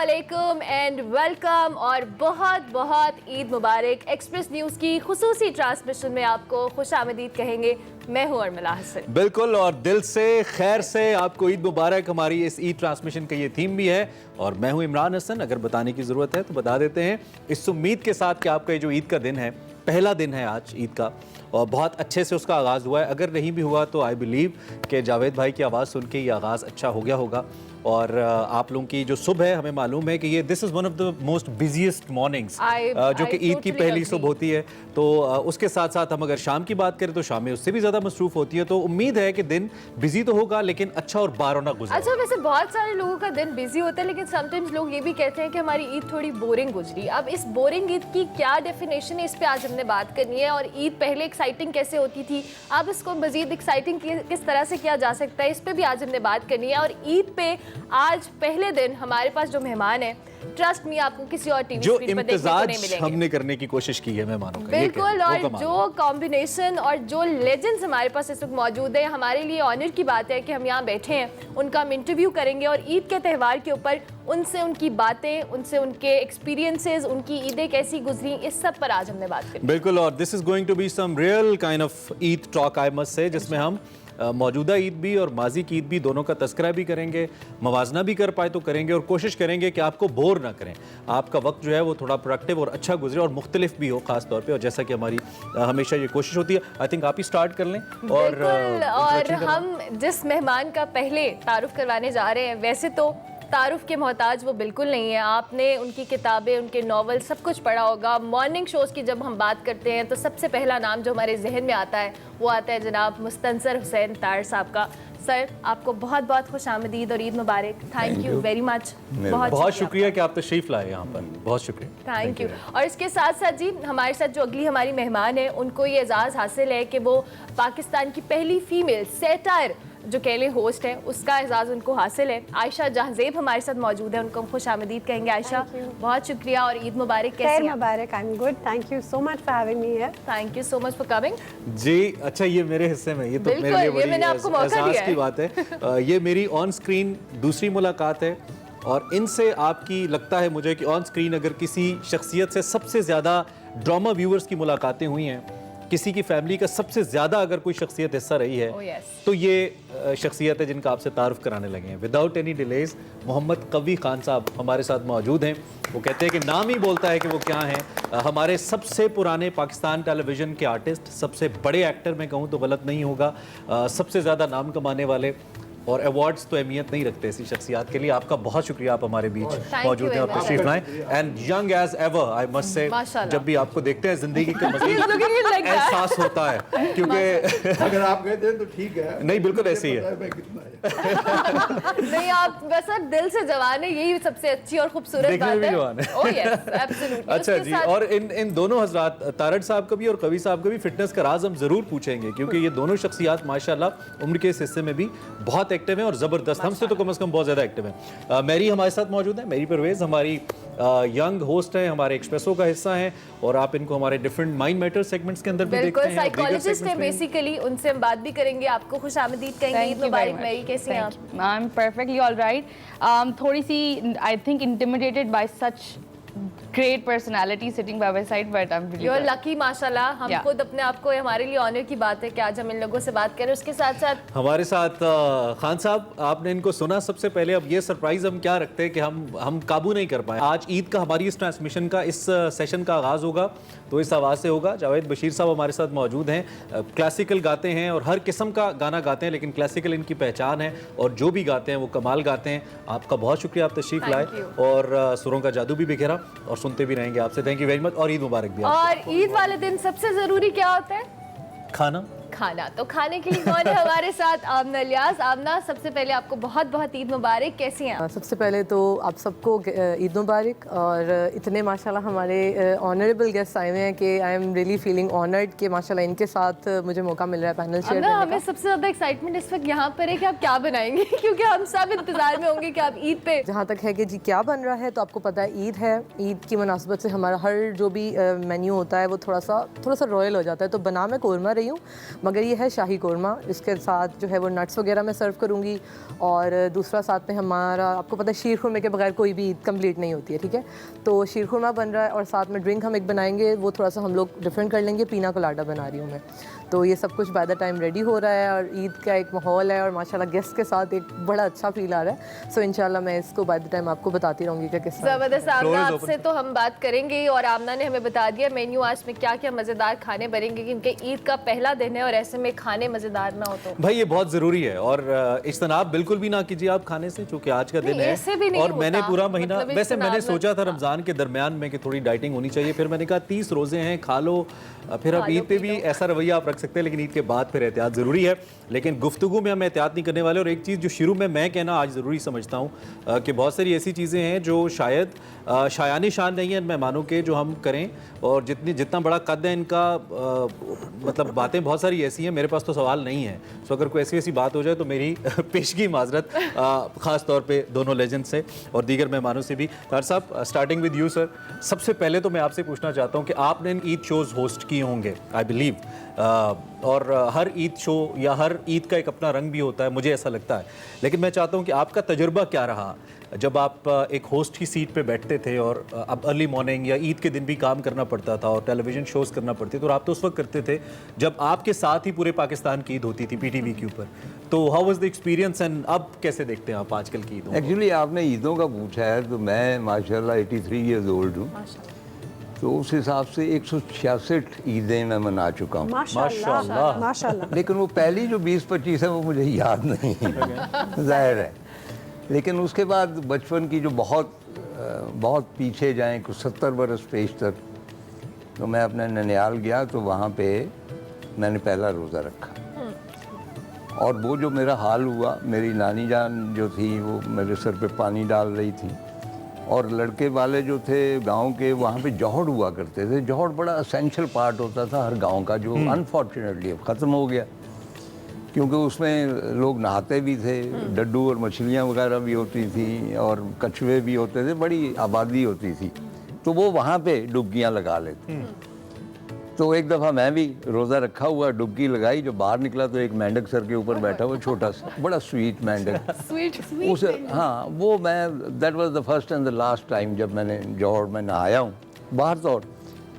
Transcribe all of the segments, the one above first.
अस्सलामुअलैकुम and welcome और बहुत बहुत ईद मुबारक। एक्सप्रेस न्यूज़ की खुसूसी ट्रांसमिशन में आपको खुशामदीद कहेंगे। मैं हूँ अर्मिला हसन। बिल्कुल, और दिल से खैर से आपको ईद मुबारक। हमारी इस ईद ट्रांसमिशन का ये थीम भी है और मैं हूँ इमरान हसन। अगर बताने की ज़रूरत है तो बता देते हैं, इस उम्मीद के साथ कि आपका ये जो ईद का दिन है, पहला दिन है आज ईद का, और बहुत अच्छे से उसका आगाज़ हुआ है। अगर नहीं भी हुआ तो आई बिलीव कि जावेद भाई की आवाज़ सुन के ये आगाज़ अच्छा हो गया होगा। और आप लोगों की जो सुबह है, हमें मालूम है कि ये this is one of the most busiest mornings जो कि ईद की पहली सुबह होती है। तो उसके साथ साथ हम अगर शाम की बात करें तो शाम में उससे भी ज़्यादा मसरूफ़ होती है। तो उम्मीद है कि दिन बिजी तो होगा लेकिन अच्छा और बारौना गुजरा। अच्छा, वैसे बहुत सारे लोगों का दिन बिजी होता है, लेकिन समटाइम्स लोग ये भी कहते हैं कि हमारी ईद थोड़ी बोरिंग गुजरी। अब इस बोरिंग ईद की क्या डेफिनेशन है, इस पे आज हमने बात करनी है। और ईद पहले एक्साइटिंग कैसे होती थी, अब इसको मजीद एक्साइटिंग किस तरह से किया जा सकता है, इस पे भी आज हमने बात करनी है। और ईद पे आज पहले दिन हमारे पास जो मेहमान है, ट्रस्ट मी आपको किसी और टीवी स्क्रीन पर देखने को नहीं मिलेंगे। हमने करने की कोशिश की है मेहमानों का, बिल्कुल। और जो कॉम्बिनेशन और जो लेजेंड्स हमारे पास इस वक्त मौजूद है, हमारे लिए ऑनर की बात है कि हम यहाँ बैठे हैं, उनका हम इंटरव्यू करेंगे और ईद के त्यौहार के ऊपर उनसे उनकी बातें, उनसे उनके एक्सपीरियंसेस, उनकी ईदें कैसी गुजरी, इस सब पर आज हमने बात की। बिल्कुल, और this is going to be some real kind of Eid talk I must say, जिसमें हम मौजूदा ईद भी और माजी की ईद भी दोनों का तस्करा भी करेंगे, मवाजना भी कर पाए तो करेंगे, और कोशिश करेंगे कि आपको बोर ना करें, आपका वक्त जो है वो थोड़ा प्रोडक्टिव और अच्छा गुजरे और मुख्तलिफ भी हो ख़ास तौर पे। और जैसा कि हमारी हमेशा ये कोशिश होती है, आई थिंक आप ही स्टार्ट कर लें। और हम जिस मेहमान का पहले तारुफ करवाने जा रहे हैं, वैसे तो तारुफ के मोहताज वो बिल्कुल नहीं है। आपने उनकी किताबें, उनके नॉवल सब कुछ पढ़ा होगा। मॉर्निंग शोज़ की जब हम बात करते हैं तो सबसे पहला नाम जो हमारे जहन में आता है वो आता है जनाब मुस्तनसर हुसैन तार साहब का। सर, आपको बहुत बहुत खुशामदीद और ईद मुबारक। Thank you very much. बहुत शुक्रिया कि आप तशरीफ़ लाए यहाँ पर, बहुत शुक्रिया। Thank you. और इसके साथ साथ जी, हमारे साथ जो अगली हमारी मेहमान है, उनको ये एजाज़ हासिल है कि वो पाकिस्तान की पहली फीमेल सेटायर जो कहले होस्ट है, उसका एजाज़ उनको हासिल है। आयशा जहाज़ेब हमारे साथ मौजूद है, उनको हम खुश आमदीद कहेंगे। आयशा, बहुत शुक्रिया और ईद मुबारक। कैसी हैं? मुबारक। I am good, thank you so much for having me here. Thank you so much for coming. जी, अच्छा, ये मेरे हिस्से में, ये तो मेरे लिए बड़ी एजाज़ की बात है। ये मेरी ऑन स्क्रीन दूसरी मुलाकात है और इनसे आपकी लगता है मुझे कि ऑन स्क्रीन अगर किसी शख्सियत से सबसे ज़्यादा ड्रामा व्यूअर्स की मुलाकातें हुई हैं, किसी की फैमिली का सबसे ज़्यादा अगर कोई शख्सियत हिस्सा रही है तो ये शख्सियत है जिनका आपसे तारुफ कराने लगे हैं। विदाउट एनी डिलेज, मोहम्मद कवी खान साहब हमारे साथ मौजूद हैं। वो कहते हैं कि नाम ही बोलता है कि वो क्या हैं। हमारे सबसे पुराने पाकिस्तान टेलीविज़न के आर्टिस्ट, सबसे बड़े एक्टर मैं कहूँ तो गलत नहीं होगा, सबसे ज़्यादा नाम कमाने वाले, और अवार्ड्स तो अहमियत नहीं रखते ऐसी शख्सियात के लिए। आपका बहुत शुक्रिया, आप हमारे बीच मौजूद हैं और तशरीफ लाएं। And young age ever I must से, जब भी आपको देखते हैं जिंदगी का मज़ीद एहसास होता है, क्योंकि अगर आप कहते हैं तो ठीक है। नहीं, बिल्कुल ऐसे ही है। नहीं, आप वैसे दिल से जवान है, यही सबसे अच्छी और खूबसूरत बात है। Oh yes, absolutely. अच्छा जी, और इन दोनों हजरात, तारड़ साहब का भी और कवि साहब का भी फिटनेस का राज हम जरूर पूछेंगे, क्योंकि ये दोनों शख्सियात माशाल्लाह उम्र के इस हिस्से में भी बहुत एक्टिव हैं और ज़बरदस्त, हमसे तो कम से कम बहुत ज़्यादा एक्टिव हैं। मैरी हमारे साथ मौजूद है, मैरी परवेज़ हमारी यंग होस्ट हैं, हमारे एक्सप्रेसो का हिस्सा हैं, और आप इनको हमारे डिफरेंट माइंड मैटर सेगमेंट्स के अंदर भी देखते हैं। साइकोलॉजिस्ट हैं बेसिकली, उनसे हम बात भी करेंगे। आपको खुश आमदीद कहेंगे। ईद मुबारक। मैरी, कैसी हैं आप? I am perfectly alright. थोड़ी सी I think intimidated by such great personality sitting by my side, but I'm really You're lucky माशाल्लाह। हम खुद अपने आप को, हमारे लिए ऑनर की बात है कि आज हम इन लोगों से बात करें। उसके साथ साथ हमारे साथ खान साहब, आपने इनको सुना सबसे पहले। अब ये सरप्राइज हम क्या रखते हैं कि हम काबू नहीं कर पाए। आज ईद का हमारी इस ट्रांसमिशन का, इस सेशन का आगाज़ होगा तो इस आवाज़ से होगा। जावेद बशीर साहब हमारे साथ मौजूद हैं, क्लासिकल गाते हैं और हर किस्म का गाना गाते हैं, लेकिन क्लासिकल इनकी पहचान है और जो भी गाते हैं वो कमाल गाते हैं। आपका बहुत शुक्रिया, आप तशरीफ़ लाए और सुरों का जादू भी बिखेरा, और सुनते भी रहेंगे आपसे। थैंक यू वेरी मच, और ईद मुबारक भी। और ईद वाले दिन सबसे ज़रूरी क्या होता है? खाना। तो खाने के लिए कौन है हमारे साथ? आमना इलियास। आमना, सबसे पहले आपको बहुत बहुत ईद मुबारक। कैसी हैं? सबसे पहले तो आप सबको ईद मुबारक। और इतने माशाल्लाह हमारे ऑनरेबल गेस्ट आए हुए हैं कि I am really feeling honoured कि माशाल्लाह इनके साथ मुझे मौका मिल रहा है पैनल शेयर करने का। हमें सबसे ज़्यादा एक्साइटमेंट इस वक्त यहाँ पर है कि आप क्या बनाएंगे, क्योंकि हम सब इंतजार में होंगे कि आप ईद पे। जहाँ तक है कि जी क्या बन रहा है, तो आपको पता है ईद है, ईद की मुनासिबत से हमारा हर जो भी मेन्यू होता है वो थोड़ा सा रॉयल हो जाता है। तो बना मैं कोरमा रही हूँ, مگر یہ ہے شاہی قورمہ. اس کے ساتھ جو ہے وہ نٹس وغیرہ میں سرو کروں گی, اور دوسرا ساتھ میں ہمارا, آپ کو پتہ ہے شیر خورمے کے بغیر کوئی بھی عید کمپلیٹ نہیں ہوتی ہے, ٹھیک ہے. تو شیر خورمہ بن رہا ہے, اور ساتھ میں ڈرنک ہم ایک بنائیں گے, وہ تھوڑا سا ہم لوگ ڈفرینٹ کر لیں گے. پینا کولاڈا بنا رہی ہوں میں. تو یہ سب کچھ بائی دا ٹائم ریڈی ہو رہا ہے, اور عید کا ایک ماحول ہے, اور ماشاءاللہ گیسٹ کے ساتھ ایک بڑا اچھا فیل آ رہا ہے. سو انشاءاللہ میں اس کو بائی دا ٹائم آپ کو بتاتی رہوں گی کہ کس طرح. زبردست. آمنہ آپ سے تو ہم بات کریں گے, اور آمنہ نے ہمیں بتا دیا مینیو آج میں کیا کیا مزیدار کھانے بنیں گے, کیونکہ عید کا پہلا دن ہے اور ایسے میں کھانے مزیدار نہ ہو تو بھائی یہ بہت ضروری ہے. اور اجتناب بالکل بھی نہ کیجیے آپ کھانے سے, چونکہ آج کا دن ہے. اور میں نے پورا مہینہ, ویسے میں نے سوچا تھا رمضان کے درمیان میں کہ تھوڑی ڈائٹنگ ہونی چاہیے, پھر میں نے کہا 30 روزے ہیں, کھا لو, پھر اب عید پہ بھی ایسا رویہ آپ رکھ سکتے ہیں, لیکن عید کے بعد پھر احتیاط ضروری ہے. لیکن گفتگو میں ہم احتیاط نہیں کرنے والے. اور ایک چیز جو شروع میں کہنا آج ضروری سمجھتا ہوں کہ بہت ساری ایسی چیزیں ہیں جو شاید شایان شان نہیں ہیں ان مہمانوں کے, جو ہم کریں, اور جتنا بڑا قد ہے ان کا, مطلب باتیں بہت ساری ایسی ہیں, میرے پاس تو سوال نہیں ہے. سو اگر کوئی ایسی بات ہو جائے تو میری پیشگی معذرت, خاص طور پہ دونوں لیجنڈ سے اور دیگر مہمانوں سے بھی. طاہر صاحب, اسٹارٹنگ ود یو سر. سب سے پہلے تو میں آپ سے پوچھنا چاہتا ہوں کہ آپ نے عید شوز ہوسٹ کیے ہوں گے آئی بلیو, اور ہر عید شو یا ہر عید کا ایک اپنا رنگ بھی ہوتا ہے, مجھے ایسا لگتا ہے. لیکن میں چاہتا ہوں کہ آپ کا تجربہ کیا رہا جب آپ ایک ہوسٹ کی سیٹ پہ بیٹھتے تھے, اور اب ارلی مارننگ یا عید کے دن بھی کام کرنا پڑتا تھا, اور ٹیلی ویژن شوز کرنا پڑتے تھے, اور آپ تو اس وقت کرتے تھے جب آپ کے ساتھ ہی پورے پاکستان کی عید ہوتی تھی پی ٹی وی کے اوپر. تو how was the experience, and اب کیسے دیکھتے ہیں آپ آج کل کی عیدوں؟ ایکچولی آپ نے عیدوں کا پوچھا ہے, تو میں ماشاءاللہ 83 ایئرز اولڈ ہوں, تو اس حساب سے 166 عیدیں میں منا چکا ہوں ماشاءاللہ. لیکن وہ پہلی جو 20-25 ہے وہ مجھے یاد نہیں ظاہر ہے. لیکن اس کے بعد بچپن کی جو بہت پیچھے جائیں, کچھ 70 برس پیشتر, تو میں اپنے ننیال گیا, تو وہاں پہ میں نے پہلا روزہ رکھا. اور وہ جو میرا حال ہوا, میری نانی جان جو تھی وہ میرے سر پہ پانی ڈال رہی تھی, اور لڑکے والے جو تھے گاؤں کے, وہاں پہ جوہڑ ہوا کرتے تھے. جوہڑ بڑا اسینشل پارٹ ہوتا تھا ہر گاؤں کا, جو انفارچونیٹلی اب ختم ہو گیا, کیونکہ اس میں لوگ نہاتے بھی تھے, ڈڈو اور مچھلیاں وغیرہ بھی ہوتی تھیں, اور کچھوے بھی ہوتے تھے, بڑی آبادی ہوتی تھی. تو وہ وہاں پہ ڈبکیاں لگا لیتے. تو ایک دفعہ میں بھی روزہ رکھا ہوا, ڈبکی لگائی, جو باہر نکلا تو ایک مینڈک سر کے اوپر بیٹھا ہوا, چھوٹا سا بڑا سویٹ مینڈک. اسے ہاں, وہ میں that was the first and the last time جب میں نے جوہر میں نہایا ہوں باہر. تو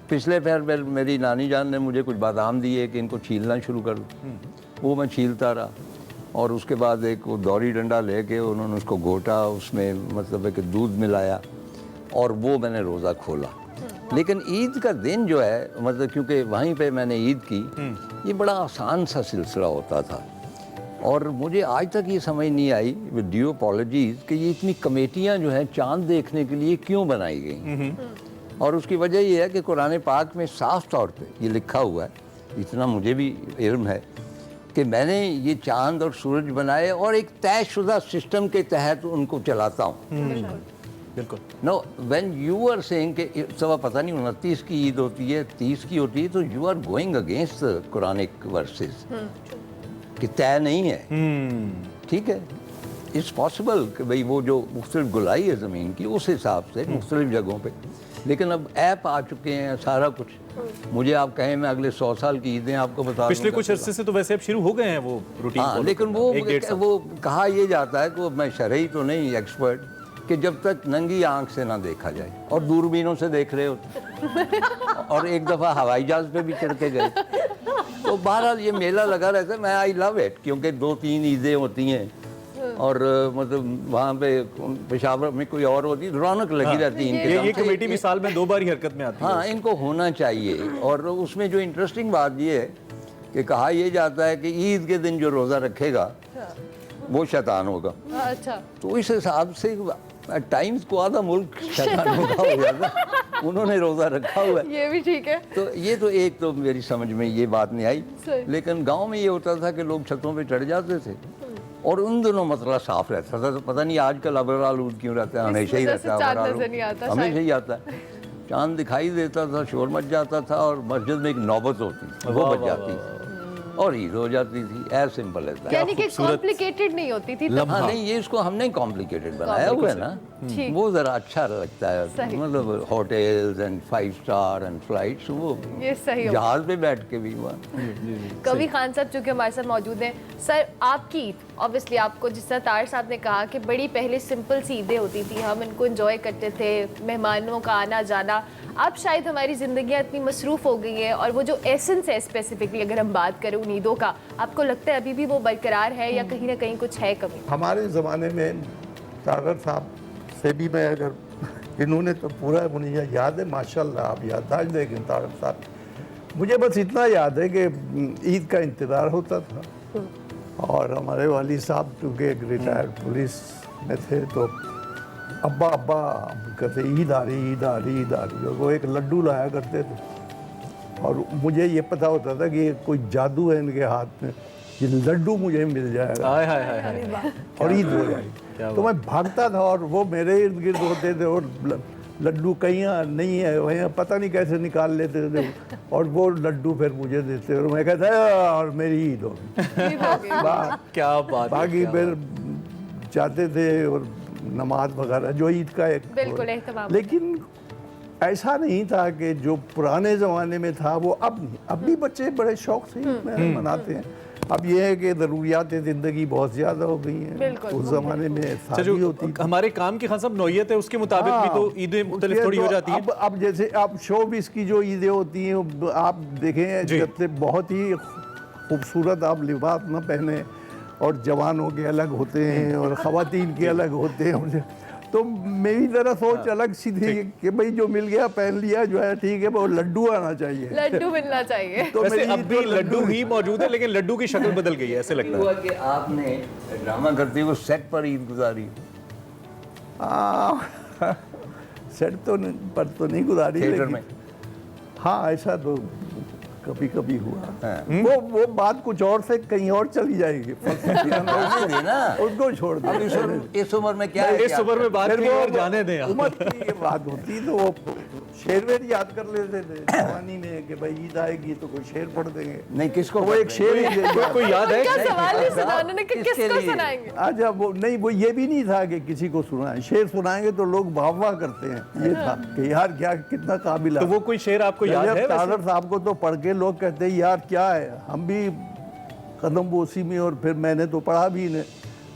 پچھلے پھر میری نانی جان نے مجھے کچھ بادام دیے کہ ان کو چھیلنا شروع کر دوں. وہ میں چھیلتا رہا, اور اس کے بعد ایک وہ دوری ڈنڈا لے کے انہوں نے اس کو گھوٹا, اس میں مطلب ہے کہ دودھ ملایا, اور وہ میں نے روزہ کھولا. لیکن عید کا دن جو ہے, مطلب کیونکہ وہیں پہ میں نے عید کی, یہ بڑا آسان سا سلسلہ ہوتا تھا. اور مجھے آج تک یہ سمجھ نہیں آئی, ود ڈیو اپالوجیز, کہ یہ اتنی کمیٹیاں جو ہیں چاند دیکھنے کے لیے کیوں بنائی گئیں. اور اس کی وجہ یہ ہے کہ قرآن پاک میں صاف طور پہ یہ لکھا ہوا ہے, اتنا مجھے بھی علم ہے, کہ میں نے یہ چاند اور سورج بنائے اور ایک طے شدہ سسٹم کے تحت ان کو چلاتا ہوں. بالکل. No when you are seeing کہ سوا پتہ نہیں 29 کی عید ہوتی ہے, 30 کی ہوتی ہے, تو you are going against Quranic verses, کہ طے نہیں ہے. ٹھیک ہے, اٹس پاسبل کہ بھئی وہ جو مختلف گلائی ہے زمین کی, اس حساب سے مختلف جگہوں پہ. لیکن اب ایپ آ چکے ہیں, سارا کچھ. مجھے آپ کہیں میں اگلے 100 سال کی عیدیں آپ کو بتا دوں. پچھلے کچھ عرصے سے تو ویسے اب شروع ہو گئے ہیں وہ روٹین. ہاں, لیکن وہ کہا یہ جاتا ہے کہ میں شرعی تو نہیں ایکسپرٹ, کہ جب تک ننگی آنکھ سے نہ دیکھا جائے, اور دوربینوں سے دیکھ رہے ہوتے, اور ایک دفعہ ہوائی جہاز پہ بھی چڑھ کے گئے. تو بہرحال یہ میلہ لگا رہتا ہے. میں آئی لو اٹ, کیونکہ 2-3 عیدیں ہوتی ہیں, اور مطلب وہاں پہ پشاور میں کوئی اور ہوتی, رونق لگی رہتی ہے. یہ کمیٹی بھی سال میں 2 بار ہی حرکت میں آتی ہے. ہاں, ان کو ہونا چاہیے. اور اس میں جو انٹرسٹنگ بات یہ ہے کہ کہا یہ جاتا ہے کہ عید کے دن جو روزہ رکھے گا وہ شیطان ہوگا. اچھا. تو اس حساب سے ٹائمز کو آدھا ملک شیطانوں کا ہو جاتا, انہوں نے روزہ رکھا ہوا ہے. یہ بھی ٹھیک ہے. تو یہ تو ایک تو میری سمجھ میں یہ بات نہیں آئی. لیکن گاؤں میں یہ ہوتا تھا کہ لوگ چھتوں پہ چڑھ جاتے تھے, اور ان دنوں مسئلہ صاف رہتا تھا. تو پتہ نہیں آج کل ابر آلود کیوں رہتا ہے, ہمیشہ ہی رہتا ہے, ہمیشہ ہی آتا ہے. چاند دکھائی دیتا تھا, شور مچ جاتا تھا, اور مسجد میں ایک نوبت ہوتی تھی, وہ بچ جاتی تھی, اور عید ہو جاتی تھی. As simple as that. یعنی کہ کمپلیکیٹڈ نہیں ہوتی تھی. ہاں نہیں, یہ اس کو ہم نے کمپلیکیٹڈ بنایا ہوا ہے نا. वो ज़रा अच्छा लगता है, मतलब hotels and 5 star and flights, वो ये सही हो। जहाज पे बैठ के भी हुआ। कवि खान साहब चूँकि हमारे साथ मौजूद हैं, सर आपकी ईद ऑब्वियसली आपको जिस तरह तार साहब ने कहा कि बड़ी पहले सिंपल सी ईदें होती थी, हम इनको एंजॉय करते थे, मेहमानों का आना जाना। अब शायद हमारी ज़िंदगियाँ इतनी मसरूफ़ हो गई हैं और वो जो एसेंस है स्पेसिफिकली अगर हम बात करें उन ईदों का, आपको लगता है अभी भी वो बरकरार है या कहीं ना कहीं कुछ है कमी? हमारे ज़माने में तारर साहब से भी मैं अगर इन्होंने तो पूरा मुझे याद है, माशाल्लाह आप याददाश्त देखें तारर साहब, मुझे बस इतना याद है कि ईद का इंतज़ार होता था और हमारे वाली साहब चूँकि एक रिटायर्ड पुलिस में थे तो अब्बा अब्बा कहते ईद आ रही ईद आ रही ईद आ रही, और वो एक लड्डू लाया करते थे और मुझे ये पता होता था कि ये कोई जादू है इनके हाथ में, ये लड्डू मुझे मिल जाएगा हाय हाय हाय हाय। और ईद हो जाएगी। तो मैं भागता था और वो मेरे इर्द गिर्द होते थे और लड्डू कहीं नहीं है वहीं पता नहीं कैसे निकाल लेते थे और वो लड्डू फिर मुझे देते और मैं कहता और मेरी ईद हो क्या बात, बाकी फिर जाते थे और नमाज वगैरह जो ईद का एक बिल्कुल एहतमाम। लेकिन ऐसा नहीं था कि जो पुराने ज़माने में था वो अब नहीं, अब भी बच्चे बड़े शौक से ईद मनाते हैं। अब ये है कि ज़रूरियात ज़िंदगी बहुत ज़्यादा हो गई हैं, उस ज़माने में शादी होती थी। हमारे काम की खान साहब नौयत है उसके मुताबिक भी तो ईदें मुख्तलिफ थोड़ी हो जाती हैं। अब जैसे अब शोबिस की जो ईदें होती हैं आप देखें जब से बहुत ही खूबसूरत आप लिबास न पहने और जवानों के अलग होते हैं और ख़वातीन के अलग होते हैं, तो मेरी तरह सोच अलग सी थी कि भाई जो मिल गया पहन लिया जो है ठीक है, वो लड्डू आना चाहिए, लड्डू मिलना चाहिए। तो वैसे मेरी अब भी तो लड्डू ही मौजूद है लेकिन लड्डू की शक्ल बदल गई है ऐसे लगता हुआ है। कि आपने ड्रामा करते हुए सेट पर ईद गुजारी, सेट तो पर तो नहीं गुजारी, थिएटर लेकिन में। हाँ ऐसा तो कभी कभी हुआ। हाँ। वो बात कुछ और से कहीं और चली जाएगी, नहीं ना, उसको छोड़ अब दे। इस उम्र में क्या है, इस उम्र में बात फिर कहीं वो और जाने दें आप। उम्र की ये बात होती तो वो शेरवेर याद कर लेते थे जवानी में कि भाई ईद आएगी तो कोई शेर पढ़ देंगे। नहीं किसको वो एक शेर ही कोई याद है? क्या सवाल नहीं सुना उन्होंने कि किसके किसको लिए? सुनाएंगे? अच्छा वो नहीं, वो ये भी नहीं था कि किसी को सुनाएं, शेर सुनाएंगे तो लोग वाह वाह करते हैं, ये था कि यार क्या कितना काबिल तो वो कोई शेर आपको याद है? तारर साहब को तो पढ़ के लोग कहते हैं यार क्या है, हम भी कदम बोसी में और फिर मैंने तो पढ़ा भी नहीं,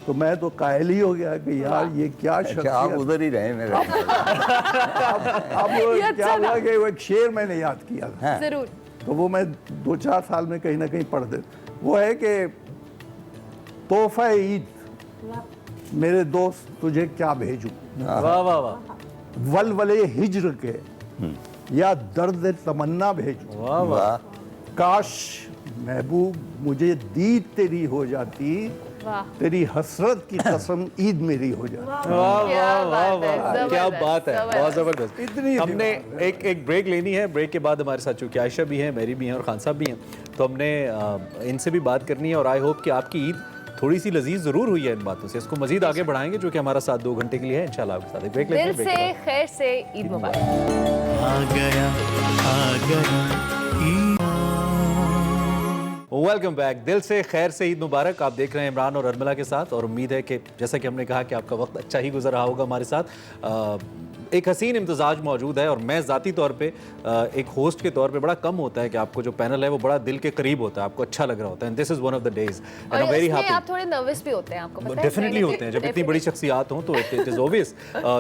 तो मैं तो कायल ही हो गया कि यार ये क्या अच्छा, आप शख्सियत। उधर ही रहे मेरे। अब ये क्या अच्छा हुआ कि वो एक शेर मैंने याद किया था, हाँ। जरूर। तो वो मैं 2-4 साल में कहीं ना कहीं पढ़ दे, वो है कि तोहफा ईद मेरे दोस्त तुझे क्या भेजूं, वाह वाह वाह वलवले हिज्र के या दर्द तमन्ना भेजूं, वाह वाह। काश महबूब मुझे दीद तेरी हो जाती, वाह तेरी हसरत की कसम ईद मेरी हो जाती। वाह वाह क्या वाह बात है, वाह, क्या जबरदस्त, बात है, बहुत जबरदस्त। इतनी हमने एक ब्रेक लेनी है, ब्रेक के बाद हमारे साथ चूंकि आयशा भी हैं, मेरी भी हैं और खान साहब भी हैं, तो हमने इनसे भी बात करनी है और आई होप कि आपकी ईद थोड़ी सी लजीज जरूर हुई है इन बातों से। इसको मजीद आगे बढ़ाएंगे जो कि हमारा साथ 2 घंटे के लिए है इंशाल्लाह आपके साथ। एक ब्रेक लेते हैं, दिल ब्रेक के से बाद। खैर से ईद मुबारक। आ गया वेलकम बैक। दिल से खैर से ईद मुबारक। आप देख रहे हैं इमरान और अर्मिला के साथ और उम्मीद है कि जैसा कि हमने कहा कि आपका वक्त अच्छा ही गुजर रहा होगा हमारे साथ। एक हसीन इम्तजाज मौजूद है और मैं ज़ाती तौर पे एक होस्ट के तौर पे बड़ा कम होता है कि आपको जो पैनल है वो बड़ा दिल के करीब होता है, आपको अच्छा लग रहा होता है। This is one of the days and I am very happy. आप थोड़े नर्वस भी होते हैं, आपको पता है? डेफिनेटली होते हैं जब इतनी बड़ी शख्सियात हों तो इट इज़ ऑब्वियस।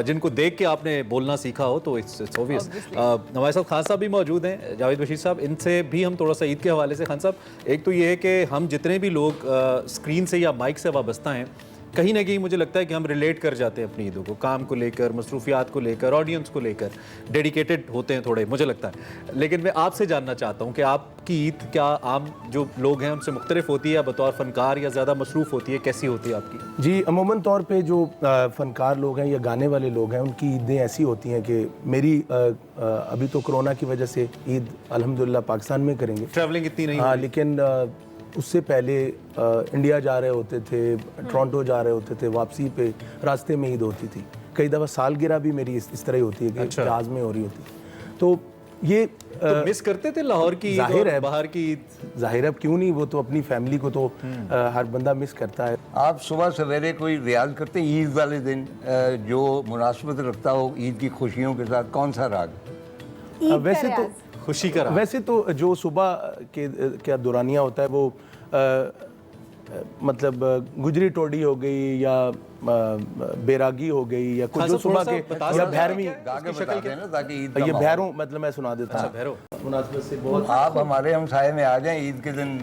जिनको देख के आपने बोलना सीखा हो तो इट्स ऑब्वियस। हमारे साथ खान साहब भी मौजूद हैं, जावेद बशीर साहब। इनसे भी हम थोड़ा सा ईद के हवाले से, खान साहब एक तो ये है कि हम जितने भी लोग स्क्रीन से या माइक से वाबस्ता हैं, कहीं ना कहीं मुझे लगता है कि हम रिलेट कर जाते हैं अपनी ईदों को, काम को लेकर, मसरूफियात को लेकर, ऑडियंस को लेकर डेडिकेटेड होते हैं थोड़े, मुझे लगता है। लेकिन मैं आपसे जानना चाहता हूँ कि आपकी ईद क्या आम जो लोग हैं उनसे मुख्तलिफ होती है या बतौर फ़नकार या ज़्यादा मसरूफ़ होती है, कैसी होती है आपकी? जी अमूमन तौर पे जो फ़नकार लोग हैं या गाने वाले लोग हैं उनकी ईदें ऐसी होती हैं कि मेरी अभी तो कोरोना की वजह से ईद अल्हम्दुलिल्लाह पाकिस्तान में करेंगे, ट्रैवलिंग इतनी नहीं हाँ, होती। लेकिन उससे पहले इंडिया जा रहे होते थे, टोरंटो जा रहे होते थे, वापसी पे रास्ते में ईद होती थी। कई दफ़ा सालगिरह भी मेरी इस तरह ही होती है कि अच्छा। जहाज़ में हो रही होती। तो یہ تو مس کرتے تھے لاہور کی عید ظاہر اور ہے باہر کی عید؟ ظاہر ہے کیوں نہیں, وہ تو اپنی فیملی کو تو ہر بندہ مس کرتا ہے. آپ صبح سویرے کوئی ریاض کرتے ہیں عید والے دن جو مناسبت رکھتا ہو عید کی خوشیوں کے ساتھ؟ کون سا راگ؟ ویسے تو خوشی کا راگ. ویسے تو جو صبح کے کیا دورانیہ ہوتا ہے وہ مطلب گجری ٹوڈی ہو گئی یا بیراگی ہو گئی یا کچھ جو صبح کے یا بھیرویں, گا کے بتاتے ہیں نا تاکہ عید کا یہ ماحول. بھیروں مطلب میں سنا دیتا ہوں بھیرو مناسبت سے بہت. آپ ہمارے ہمسائے میں آ جائیں عید کے دن.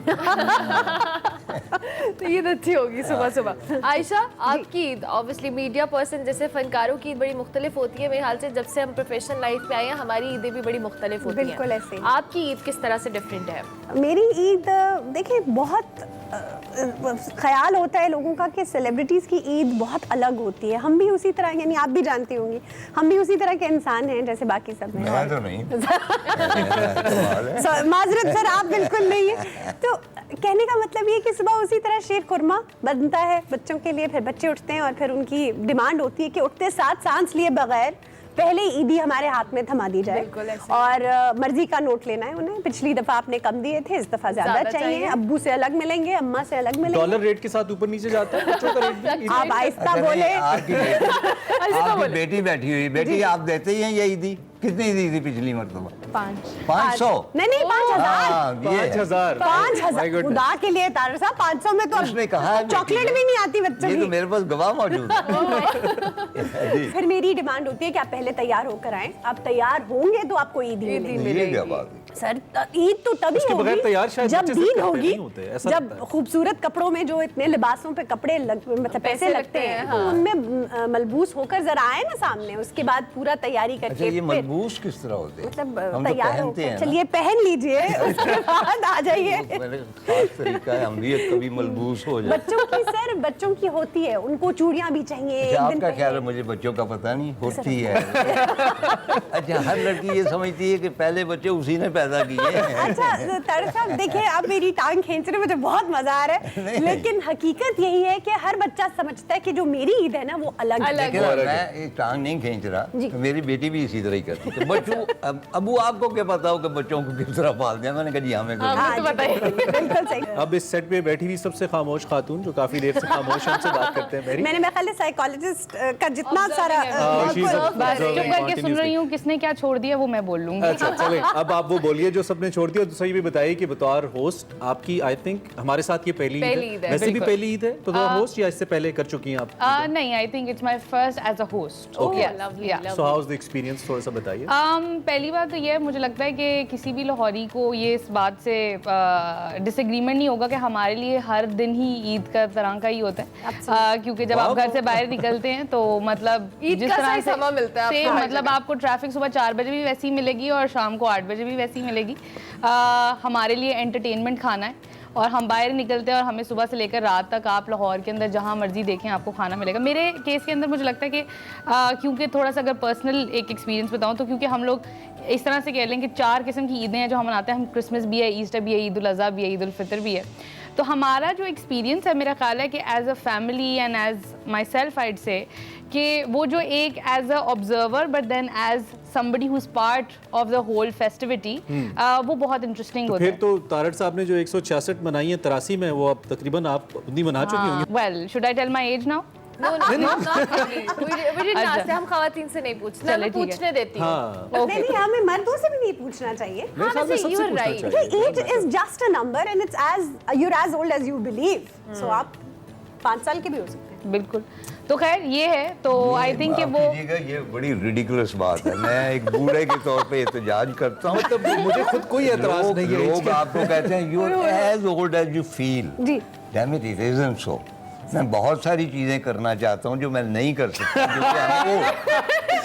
تو عید اچھی ہوگی صبح صبح. عائشہ آپ کی عید اوبیسلی میڈیا پرسن جیسے فنکاروں کی عید بڑی مختلف ہوتی ہے, میرے خیال سے جب سے ہم پروفیشنل لائف میں آئے ہیں ہماری عیدیں بھی بڑی مختلف ہوتی ہیں. بالکل ایسے. آپ کی عید کس طرح سے ڈفرینٹ ہے؟ میری عید دیکھیں بہت خیال ہوتا ہے لوگوں کا کہ سیلیبریٹیز کی عید بہت الگ ہوتی ہے. ہم بھی اسی طرح, یعنی آپ بھی جانتی ہوں گی, ہم بھی اسی طرح کے انسان ہیں جیسے باقی سب ہیں. میں تو نہیں. معذرت سر, آپ بالکل نہیں ہیں. تو کہنے کا مطلب یہ کہ صبح اسی طرح شیر خورما بنتا ہے بچوں کے لیے, پھر بچے اٹھتے ہیں اور پھر ان کی ڈیمانڈ ہوتی ہے کہ اٹھتے ساتھ سانس لیے بغیر پہلے عیدی ہمارے ہاتھ میں تھما دی جائے, اور مرضی کا نوٹ لینا ہے انہیں. پچھلی دفعہ آپ نے کم دیے تھے, اس دفعہ زیادہ چاہیے. ابو سے الگ ملیں گے, اماں سے الگ ملیں گے. ڈالر ریٹ کے ساتھ اوپر نیچے جاتا ہے بچوں کا ریٹ بھی. آپ آہستہ بولے. آپ کی بیٹی بیٹھی ہوئی, بیٹی آپ دیتے ہی ہیں یہ عیدی؟ کتنی دی تھی پچھلی مرتبہ؟ 500. نہیں 5,000. 5,000 خدا کے لیے طاہر صاحب, 500 میں تو اس نے کہا چاکلیٹ بھی نہیں آتی بچوں یہ تو کی. میرے پاس گواہ موجود ہے. پھر میری ڈیمانڈ ہوتی ہے کہ آپ پہلے تیار ہو کر آئیں. آپ تیار ہوں گے تو آپ کو عید ملے گی. یہ کیا بات ہے سر عید تو تبھی ہوگی جب دین ہوگی, جب خوبصورت کپڑوں میں جو اتنے لباسوں پہ کپڑے مطلب پیسے لگتے ہیں تو ان میں ملبوس ہو کر ذرا آئے نا سامنے, اس کے بعد پورا تیاری کر کے. یہ ملبوس کس طرح ہوتے ہیں؟ مطلب تیار ہو کر چلیے پہن لیجئے, اس کے بعد آ جائیے. میرے خاص طریقہ ہے, ہم بھی کبھی ملبوس ہو جائے. بچوں کی سر بچوں کی ہوتی ہے, ان کو چوڑیاں بھی چاہیے. آپ کا خیال ہے, مجھے بچوں کا پتہ نہیں ہوتی ہے. اچھا, ہر لڑکی یہ سمجھتی ہے کہ پہلے بچے اسی نے پیدا کیے. اچھا طاہر صاحب دیکھیں, اب میری ٹانگ کھینچنے مجھے بہت مزہ آ رہا ہے, لیکن حقیقت یہی ہے کہ ہر بچہ سمجھتا ہے کہ جو میری عید ہے نا وہ الگ ہے. میں ایک ٹانگ نہیں کھینچ رہا, میری بیٹی بھی اسی طرح ہی کرتی ہے. بچوں ابو آپ کو کیا پتا ہو کہ بچوں کو کس طرح پال دیا؟ میں نے کہا جی ہمیں بالکل صحیح. اب اس سیٹ پہ بیٹھی ہوئی سب سے خاموش خاتون جو کافی دیر سے خاموش ہم سے بات کرتے ہیں, میں نے میرے خیال ہے سائیکالوجسٹ کا جتنا سارا بس چپ کر کے سن رہی ہوں, کس نے کیا چھوڑ دیا وہ میں بول لوں گی. اچھا چلیں, اب آپ وہ بولیے جو سب نے چھوڑ دیا. دوسرا یہ بھی بتائیے کہ بطور ہوسٹ آپ کی آئی تھنک ہمارے ساتھ یہ پہلی عید ہے, ویسے بھی پہلی عید ہے بطور ہوسٹ یا اس سے پہلے کر چکی ہیں آپ؟ نہیں, I think it's my first as a host. So how is the experience, تھوڑا سا بتائیے. پہلی بات تو یہ مجھے لگتا ہے کہ کسی بھی لاہوری کو یہ اس بات سے ڈس ایگریمنٹ نہیں ہوگا کہ ہمارے لیے ہر دن ہی عید کا طرح کا ہی ہوتا ہے, کیونکہ جب آپ گھر سے باہر نکلتے ہیں تو مطلب جس طرح سے ملتا ہے مطلب آپ کو ٹریفک صبح 4 بجے بھی ویسی ملے گی اور شام کو 8 بجے بھی ویسی ملے گی. ہمارے لیے انٹرٹینمنٹ کھانا ہے, اور ہم باہر نکلتے ہیں اور ہمیں صبح سے لے کر رات تک آپ لاہور کے اندر جہاں مرضی دیکھیں آپ کو کھانا ملے گا. میرے کیس کے اندر مجھے لگتا ہے کہ کیونکہ تھوڑا سا اگر پرسنل ایک ایکسپیرینس بتاؤں تو کیونکہ ہم لوگ اس طرح سے کہہ لیں کہ 4 قسم کی عیدیں ہیں جو ہم مناتے ہیں. ہم کرسمس بھی ہے, ایسٹر بھی ہے, عید الاضحیٰ بھی ہے, عید الفطر بھی ہے. تو ہمارا جو ایکسپیرینس ہے میرا خیال ہے کہ as a family and as myself I'd say کہ وہ جو ایک as a observer but then as somebody who's part of the whole festivity وہ بہت انٹرسٹنگ ہوتا ہے. پھر تو طارق صاحب نے جو 166 منائی ہیں 83 میں, وہ اب تقریباً آپ اتنی منا چکی ہوں گی. Well, should I tell my age now? ہم خواتین سے نہیں پوچھنا, میں پوچھنے دیتی ہوں. نہیں, ہمیں مردوں سے بھی نہیں پوچھنا چاہیے. Age is just a number and it's as you as old as you believe. So آپ 5 سال کے بھی ہو سکتے ہیں. بالکل. تو خیر یہ ہے, تو آئی تھنک کہ وہ یہ بڑی ریڈیکولس بات ہے. میں ایک بوڑھے کے طور پہ احتجاج کرتا ہوں. مطلب مجھے خود کوئی اعتراض نہیں ہے. لوگ آپ کو کہتے ہیں you are as old as you feel. جی ڈیم اٹ اسنٹ سو. میں بہت ساری چیزیں کرنا چاہتا ہوں جو میں نہیں کر سکتا,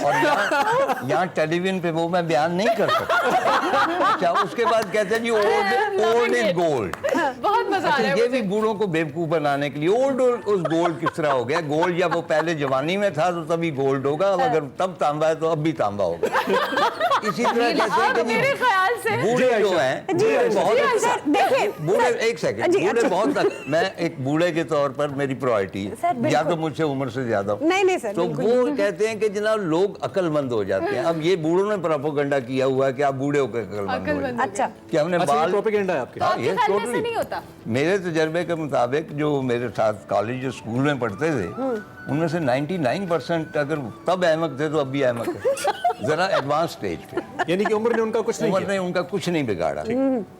اور یہاں ٹیلی ویژن پہ وہ میں بیان نہیں کر سکتا. اچھا, اس کے بعد کہتے ہیں جی اولڈ از گولڈ. بہت मजा आ रहा है ये मुझे। भी बूढ़ों को बेवकूफ बनाने के लिए ओल्ड उस गोल्ड किस तरह हो गया, गोल्ड जब वो पहले जवानी में था तो तभी गोल्ड होगा, अब अगर तब तांबा है तो अब भी तांबा होगा। इसी तरह कहते हैं कि मेरे ख्याल से बूढ़े जो हैं बूढ़े बहुत देखिए बूढ़े, एक सेकंड, जी, बूढ़े अच्छा। बहुत मैं एक बूढ़े के तौर पर मेरी प्रायोरिटी सर, है, बिल्कुल। या तो मुझसे उम्र से ज्यादा हो। नहीं सर, तो बिल्कुल। वो कहते हैं कि जनाब लोग अक्लमंद हो जाते हैं। अब ये बूढ़ों ने प्रोपेगेंडा किया हुआ है कि आप बूढ़े होकर अक्लमंद हो जाए, अच्छा कि हमने अच्छा, ये बाल प्रोपेगेंडा है आपके? तो आपके ये ख्याल में ऐसे totally। नहीं होता? मेरे तजर्बे के मुताबिक जो मेरे साथ कॉलेज स्कूल में पढ़ते थे उनमें से 99% अगर तब अहमक थे तो अब भी अहमक है, जरा एडवांस स्टेज पे। यानी कि उम्र ने उनका कुछ नहीं उम्र किया। ने उनका कुछ नहीं बिगाड़ा।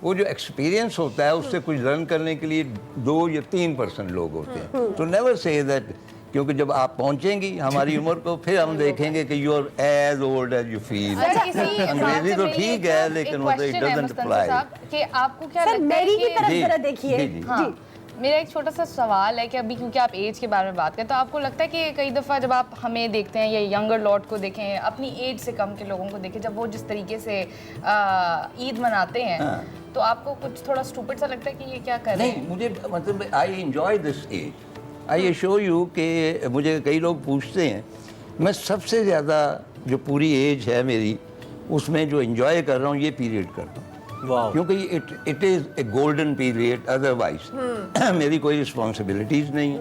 वो जो एक्सपीरियंस होता है उससे कुछ लर्न करने के लिए 2 या 3% लोग होते हैं। तो नेवर से दैट, क्योंकि जब आप पहुंचेंगी हमारी उम्र को फिर हम देखेंगे कि you are as old as you feel. अंग्रेजी तो ठीक है लेकिन वो इट डजंट अप्लाई। कि आपको क्या सर लगता है मेरी की कि तरफ जी, जरा देखिए जी, जी। हाँ, मेरा एक छोटा सा सवाल है कि अभी क्योंकि आप एज के बारे में बात करें तो आपको लगता है कि कई दफ़ा जब आप हमें देखते हैं या यंगर लॉट को देखें, अपनी एज से कम के लोगों को देखें, जब वो जिस तरीके से ईद मनाते हैं तो आपको कुछ थोड़ा स्टूपिड सा लगता है कि ये क्या कर रहे हैं? नहीं, मुझे मतलब I enjoy this age. I assure you कि मुझे कई लोग पूछते हैं, मैं सबसे ज़्यादा जो पूरी एज है मेरी उसमें जो एंजॉय कर रहा हूँ ये पीरियड कर रहा हूँ, वाह। क्योंकि it is a golden period. Otherwise मेरी कोई रिस्पॉन्सिबिलिटीज़ नहीं है,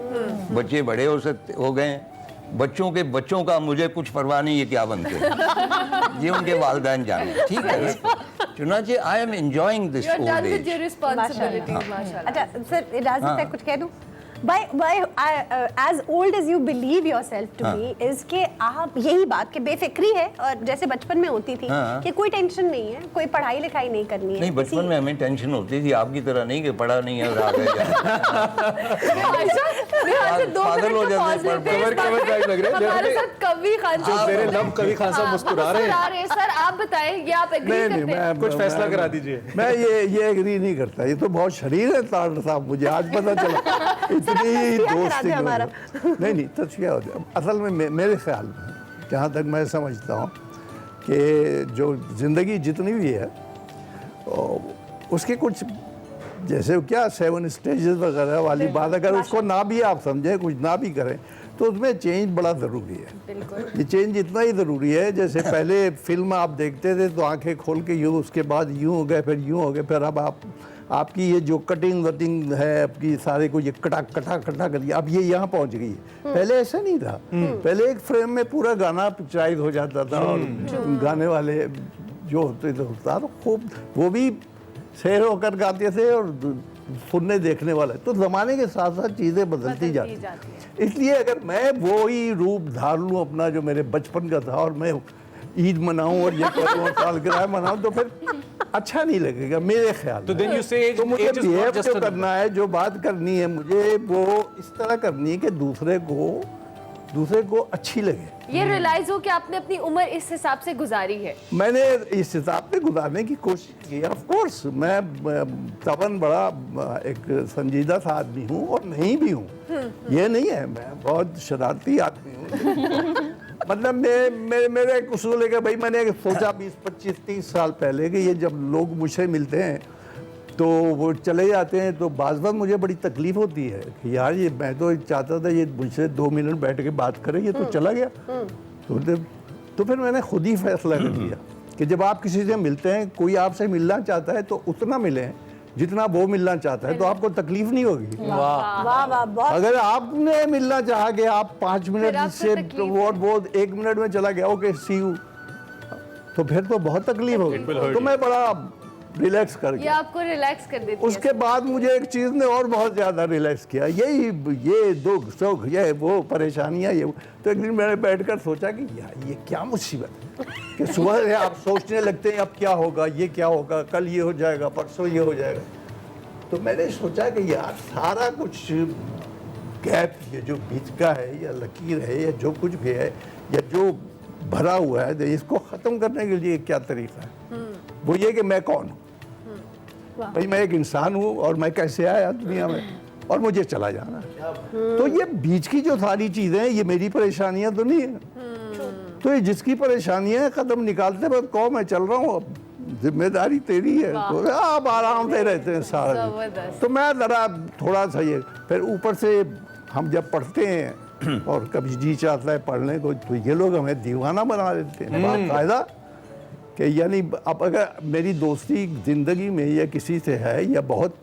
बच्चे बड़े हो गए हैं, बच्चों के बच्चों का मुझे कुछ परवाह नहीं है क्या बनते हैं, ये उनके वालिदैन जाने, ठीक है। चुनाचे I am enjoying this You're done old with your age. responsibilities, माशाल्लाह। अच्छा सर राजी तक कुछ कह दूं by as old as you believe yourself to be is कि आप यही बात कि बेफिक्री है और जैसे बचपन में होती थी कि कोई टेंशन नहीं है, कोई पढ़ाई लिखाई नहीं करनी है। नहीं, बचपन में हमें टेंशन होती थी, आपकी तरह नहीं कि पढ़ा नहीं है और आ गए। पागल हो जाते हैं, कमर टाइट लग रहे हैं। हमारे साथ कवि खान जो मेरे लब कवि खान साहब मुस्कुरा रहे हैं। सर आप बताएं, ये आप एग्री नहीं करते हैं? कुछ फैसला करा दीजिए। मैं ये एग्री नहीं करता, ये तो बहुत शरीर है ताड़ साहब, मुझे आज पता चला। इतनी दोस्ती हमारा। नहीं तस्वीर होती है। असल में मेरे ख्याल में जहाँ तक मैं समझता हूँ कि जो ज़िंदगी जितनी भी है उसके कुछ जैसे क्या 7 स्टेजेस वगैरह वाली बात, अगर उसको ना भी आप समझें, कुछ ना भी करें, तो उसमें चेंज बड़ा ज़रूरी है। ये चेंज इतना ही ज़रूरी है, जैसे पहले फिल्म आप देखते थे तो आंखें खोल के यूँ, उसके बाद यूँ हो गए, फिर यूँ हो गए, फिर अब आपकी ये जो कटिंग वटिंग है आपकी सारे को ये कटा कर दिया, अब ये यहाँ पहुँच गई है। पहले ऐसा नहीं था, पहले एक फ्रेम में पूरा गाना पिक्चराइज हो जाता था और गाने वाले जो होते थे उस्ताद खूब वो भी शेर होकर गाते थे और सुनने देखने वाले। तो ज़माने के साथ साथ चीज़ें बदलती जाती हैं। इसलिए अगर मैं वो ही रूप धार लूँ अपना जो मेरे बचपन का था और मैं ईद मनाऊँ और ये करूँ और सालगिरह मनाऊँ, तो फिर अच्छा नहीं लगेगा मेरे ख्याल तो में। then you say तो मुझे age is not behave just जो a- करना है, जो बात करनी है, मुझे वो इस तरह करनी है कि दूसरे को अच्छी लगे। ये रियलाइज हो कि आपने अपनी उम्र इस हिसाब से गुजारी है। मैंने इस हिसाब से गुजारने की कोशिश की। ऑफ कोर्स मैं तबन बड़ा एक संजीदा सा आदमी हूँ और नहीं भी हूँ, ये नहीं है, मैं बहुत शरारती आदमी हूँ। मतलब मेरे एक उसूल है कि भाई मैंने सोचा 20, 25, 30 साल पहले कि ये जब लोग मुझसे मिलते हैं तो वो चले जाते हैं, तो बाज़ बात मुझे बड़ी तकलीफ़ होती है कि यार ये मैं तो चाहता था ये मुझसे 2 मिनट बैठ के बात करे, ये तो चला गया। तो फिर मैंने खुद ही फैसला कर लिया कि जब आप किसी से मिलते हैं, कोई आपसे मिलना चाहता है तो उतना मिलें जितना वो मिलना चाहता है, तो आपको तकलीफ नहीं होगी। वाह वाह बहुत। अगर आपने मिलना चाहा कि आप 5 मिनट आपको से तकलीफ वो 1 मिनट में चला गया, ओके सी यू, तो फिर तो बहुत तकलीफ होगी। तो मैं बड़ा रिलैक्स कर ये गया। आपको रिलैक्स कर देती है। उसके बाद मुझे एक चीज़ ने और बहुत ज़्यादा रिलैक्स किया, ये दुख सुख ये वो परेशानियाँ ये वो। तो एक दिन मैंने बैठकर सोचा कि यार ये क्या मुसीबत है कि सुबह से आप सोचने लगते हैं अब क्या होगा, ये क्या होगा, कल ये हो जाएगा, परसों ये हो जाएगा। तो मैंने सोचा कि यार सारा कुछ गैप ये जो बीच का है या लकीर है या जो कुछ भी है या जो भरा हुआ है, तो इसको ख़त्म करने के लिए क्या तरीका है। वो ये कि मैं कौन हूँ, भाई मैं एक इंसान हूँ और मैं कैसे आया दुनिया में और मुझे चला जाना है। तो ये बीच की जो सारी चीज़ें हैं ये मेरी परेशानियाँ तो नहीं है। तो ये जिसकी परेशानियाँ हैं कदम निकालते वक्त कहो मैं चल रहा हूँ, अब जिम्मेदारी तेरी है, तो आप आराम से रहते हैं सारा दिन। जबरदस्त। तो मैं ज़रा थोड़ा सा ये, फिर ऊपर से हम जब पढ़ते हैं और कभी जी चाहता है पढ़ने को, तो ये लोग हमें दीवाना बना देते हैं बाकायदा। कि यानी अब अगर मेरी दोस्ती ज़िंदगी में या किसी से है या बहुत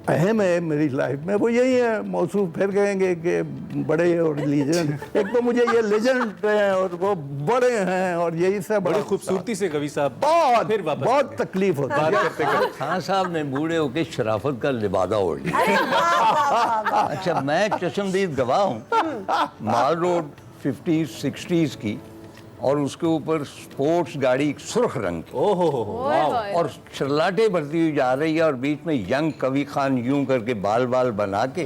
अहम है मेरी लाइफ में, वो यही है। मौसूफ फिर कहेंगे कि बड़े और लीजेंड, एक तो मुझे ये लेजेंड हैं और वो बड़े हैं, और यही सब बड़ी खूबसूरती से कवि साहब बहुत फिर वापस बहुत तकलीफ होती है। खान साहब ने बूढ़े होके शराफत का लिबादा ओढ़ लिया। अच्छा, मैं चश्मदीद गवाह हूँ, माल रोड 50s 60s की, और उसके ऊपर स्पोर्ट्स गाड़ी सुर्ख रंग की, और चरलाटे भरती हुई जा रही है, और बीच में यंग कवि खान यूं करके बाल बाल बना के,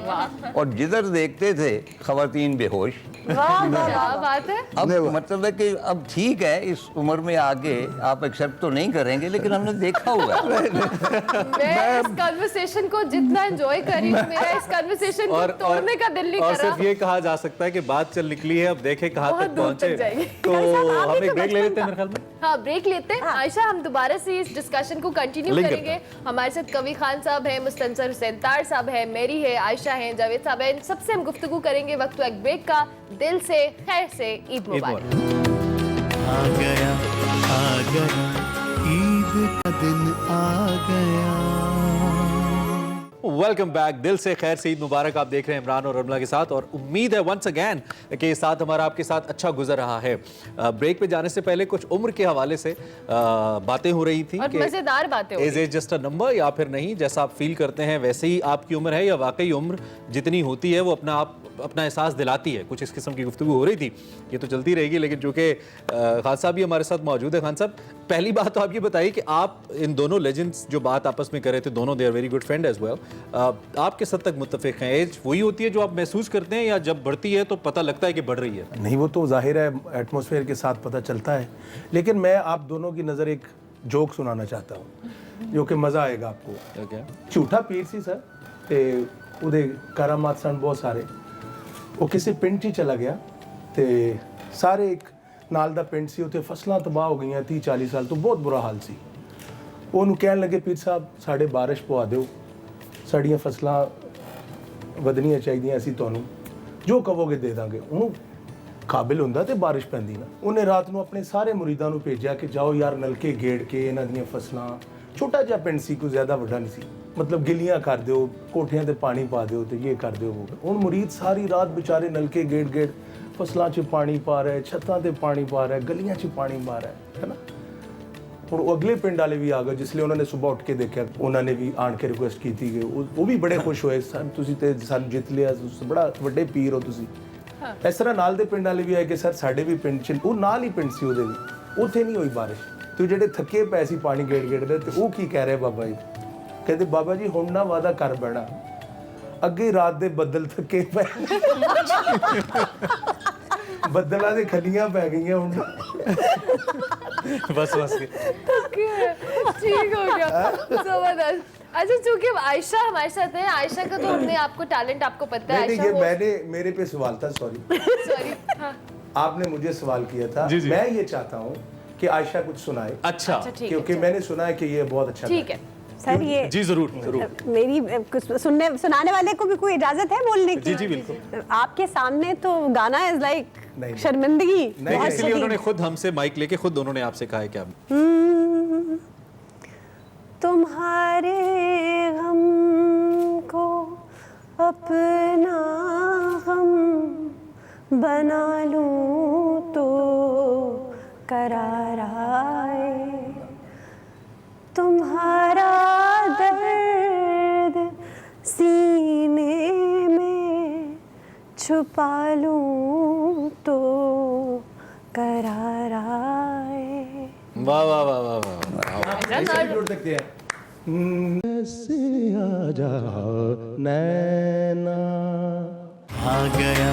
और जिधर देखते थे खवातीन बेहोश। क्या बात है। अब मतलब है कि अब ठीक है, इस उम्र में आके आप एक्सेप्ट तो नहीं करेंगे, लेकिन हमने देखा हुआ है। मैं इस कन्वर्सेशन को जितना एंजॉय कर रही हूँ, मेरा इस कन्वर्सेशन को तोड़ने का दिल नहीं और कर रहा। सिर्फ ये कहा जा सकता है कि बात चल निकली है, अब देखें कहाँ बहुत तक दूर तक पहुंचे। जाएगी। तो हम एक तो ब्रेक ले लेते हैं मेरे ख्याल में। हाँ, ब्रेक लेते हैं। आयशा, हम दोबारा से इस डिस्कशन को कंटिन्यू लिंक करेंगे। हमारे साथ कवि खान साहब हैं, मुस्तनसर हुसैन तार साहब हैं, मेरी है, आयशा हैं, जावेद साहब हैं, इन सबसे हम गुफ्तगू करेंगे। वक्त हुआ एक ब्रेक का। दिल से खैर से ईद मुबारक। आ गया ईद का दिन आ गया। Welcome back. दिल से खैर से ईद मुबारक। आप देख रहे हैं इमरान और रमला के साथ, और उम्मीद है वंस अगेन कि साथ हमारा आपके साथ अच्छा गुजर रहा है। ब्रेक पे जाने से पहले कुछ उम्र के हवाले से बातें हो रही थी और मजेदार बातें हो रही is age just a number, या फिर नहीं, जैसा आप फील करते हैं वैसे ही आपकी उम्र है, या वाकई उम्र जितनी होती है वो अपना एहसास दिलाती है। कुछ इस किस्म की गुफ्तगू हो रही थी, ये तो चलती रहेगी, लेकिन चूंकि खान साहब भी हमारे साथ मौजूद है। खान साहब, पहली बात तो आप ये बताइए कि आप इन दोनों लेजेंड्स जो बात आपस में कर रहे थे, दोनों they are very good friend as well, आप किस हद तक मुत्तफिक हैं? एज वही होती है जो आप महसूस करते हैं, या जब बढ़ती है तो पता लगता है कि बढ़ रही है? नहीं, वो तो जाहिर है एटमॉस्फेयर के साथ पता चलता है, लेकिन मैं आप दोनों की नज़र एक जोक सुनाना चाहता हूँ जो कि मज़ा आएगा आपको। Okay. झूठा पीर सी सर ते उदे करामात सन बहुत सारे, वो किसी पिंड 'ਚ चला गया ਤੇ ਸਾਰੇ ਇੱਕ ਨਾਲ ਦਾ ਪਿੰਡ ਸੀ, ਉੱਥੇ ਫਸਲਾਂ ਤਬਾਹ ਹੋ ਗਈਆਂ 30-40 ਸਾਲ ਤੋਂ, ਬਹੁਤ ਬੁਰਾ ਹਾਲ ਸੀ। ਉਹਨੂੰ ਕਹਿਣ ਲੱਗੇ, ਪੀਰ ਸਾਹਿਬ ਸਾਡੇ ਬਾਰਿਸ਼ ਪਵਾ ਦਿਓ, ਸਾਡੀਆਂ ਫਸਲਾਂ ਵਧਣੀਆਂ ਚਾਹੀਦੀਆਂ, ਅਸੀਂ ਤੁਹਾਨੂੰ ਜੋ ਕਹੋਗੇ ਦੇ ਦਾਂਗੇ। ਉਹਨੂੰ ਕਾਬਿਲ ਹੁੰਦਾ ਤੇ ਬਾਰਿਸ਼ ਪੈਂਦੀ ਨਾ। ਉਹਨੇ ਰਾਤ ਨੂੰ ਆਪਣੇ ਸਾਰੇ ਮੁਰੀਦਾਂ ਨੂੰ ਭੇਜਿਆ ਕਿ ਜਾਓ ਯਾਰ ਨਲਕੇ ਗੇੜ ਕੇ ਇਹਨਾਂ ਦੀਆਂ ਫਸਲਾਂ, ਛੋਟਾ ਜਿਹਾ ਪਿੰਡ ਸੀ, ਕੋਈ ਜ਼ਿਆਦਾ ਵੱਡਾ ਨਹੀਂ ਸੀ, मतलब गिलियाँ कर दो, कोठियां ते पानी पा दो, तो ये कर दो वो। हुण मुरीद सारी रात बेचारे नलके गेड़ गेड़ फसलों 'ਚ पानी पा रहे, छत्तां ते पानी पा रहे, गलियां 'ਚ पानी पा रहे, है ना। हुण अगले पिंड वाले भी आ गए, जिसलिए उन्होंने सुबह उठ के देखा, उन्होंने भी आण के रिक्वेस्ट की थी कि वो भी बड़े खुश होए, सन तुसीं ते सानूं जित लिया, बड़ा वड्डे पीर हो तुसीं। इस तरह नाल दे पिंड वाले भी आए कि सर साडे भी पिंड 'ਚ, वो नाल ही पिंड सी, ਉਹਦੇ ਵੀ ਉੱਥੇ नहीं हुई बारिश, तो ਜਿਹੜੇ ਥੱਕੇ ਪਏ ਸੀ पानी गेड़ गेड़ ਦੇ, ਤੇ ਉਹ ਕੀ ਕਹਿ ਰਹੇ ਬਾਬਾ ਜੀ? ਕਹਿੰਦੇ ਬਾਬਾ ਜੀ ਹੁਣ ਨਾ ਵਾਦਾ ਕਰ ਬੈਣਾ, ਅੱਗੇ ਰਾਤ ਦੇ ਬੱਦਲ ਥੱਕੇ ਪਏ, ਬੱਦਲਾਂ ਦੇ ਖੱਲੀਆਂ ਪੈ ਗਈਆਂ ਹੁਣ। बस ठीक हो गया, जबरदस्त। अच्छा, चूंकि आयशा हमारे साथ है, आयशा का तो हमने आपको टैलेंट आपको पता है। नहीं, ये मेरे पे सवाल था, सॉरी। हाँ। आपने मुझे सवाल किया था, मैं ये चाहता हूँ कि आयशा कुछ सुनाए। अच्छा, क्योंकि मैंने सुना है कि ये बहुत अच्छा। ठीक है सर, ये जी जरूर मेरी कुछ सुनाने वाले को भी कोई इजाजत है बोलने की? जी बिल्कुल। आपके सामने तो गाना इज लाइक नहीं। शर्मिंदगी। नहीं, इसलिए उन्होंने खुद हमसे माइक लेके खुद उन्होंने आपसे कहा है क्या तुम्हारे गम को अपना गम बना लूं तो करार आए, तुम्हारा दर्द सीने में छुपा लूं तो करार आए। वाह वाह वाह वाह वाह। ऐसे भी जोड़ सकते हैं। ऐसे आ जा नैना, आ गया